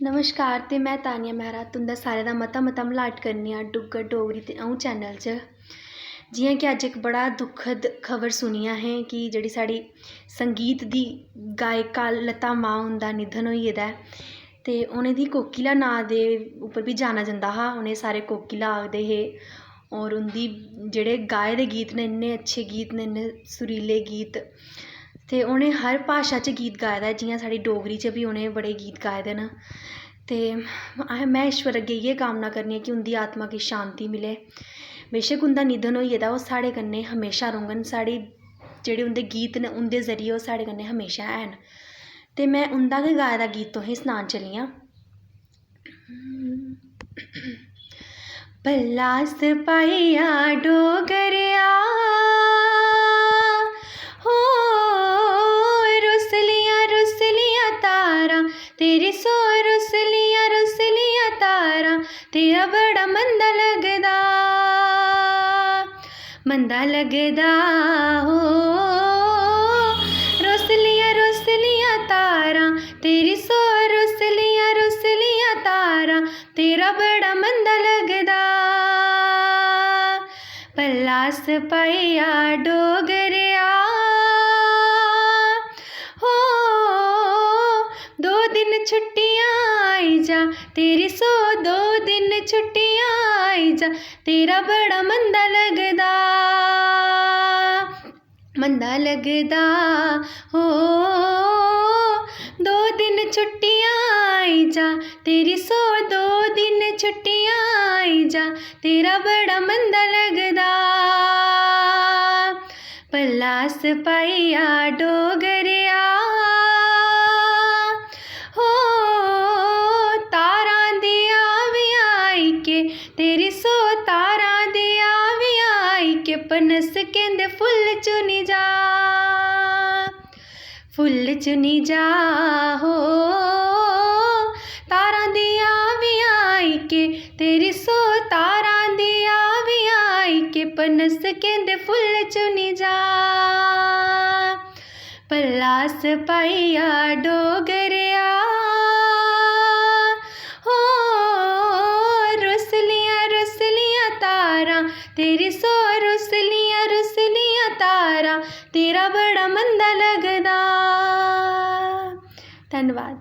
नमस्कार ते मैं तानिया मेहरा तुंदा सारें दा मता मलाट करनी आं डुग्गर डोगरी ते अ'ऊं चैनल च। जियां कि अज्ज इक बड़ा दुखद खबर सुनी असें कि जेह्ड़ी साढ़ी संगीत दी गायिका लता मां हुंदा निधन होई गेदा ऐ ते उ'नें दी कोकिला नांऽ दे उप्पर बी जाना जंदा हा। उ'नें सारे कोकिला आखदे हे और उं'दी जेह्ड़े गाए दे गीत न इन्ने अच्छे गीत न, इन्ने सुरीले गीत ते उ'नें हर भाशा च गीत गाए दा ऐ। जियां साढ़ी डोगरी च बी उ'नें बड़े गीत गाए दे न ते मैं ईश्वर अग्गें इ'यै कामना करनी आं कि उं'दी आत्मा गी शांति मिले। बेशक उं'दा निधन होई गेदा, ओह् साढ़े कन्नै हमेशा रौह्ङन। साढ़ी जेह्ड़े उं'दे गीत न उं'दे जरिए ओह् साढ़े कन्नै हमेशा हैन ते मैं उं'दा गै गाए दा गीत तुसेंगी सनान चली आं। भला सपाइया डोगरेआ हो रुसलियां तारां तेरी सौ रुसलियां तारां तेरा बड़ा मंदा लगदा हो। रुसलियां तारां तेरी सौ रुसलियां तारां तेरा बड़ा मंदा लगदा। भला सपाइया डोगरेआ हो दो दिन छुट्टियां आई जा तेरी सौ दो दिन छुट्टियां आई जा तेरा बड़ा मंदा लगदा हो। दो दिन छुट्टियां आई जा तेरी सौ दो दिन छुट्टियां आई जा तेरा बड़ा मंदा लगदा। भला सपाइया डोगरेआ हो तारां दिया वी आई के तेरी सौ तारां दिया वी आई के पनस केंदे फुੱਲ चुनी जा हो। तारां दिया वी आई के तेरी सौ तारां दिया वी आई के पनस केंदे फुੱਲ चुनी जा। भला सपाइया डोगरेआ हो रुसलियां तारां तेरी सौ रुसलियां तारां तेरा बड़ा मंदा लगदा। धन्नवाद।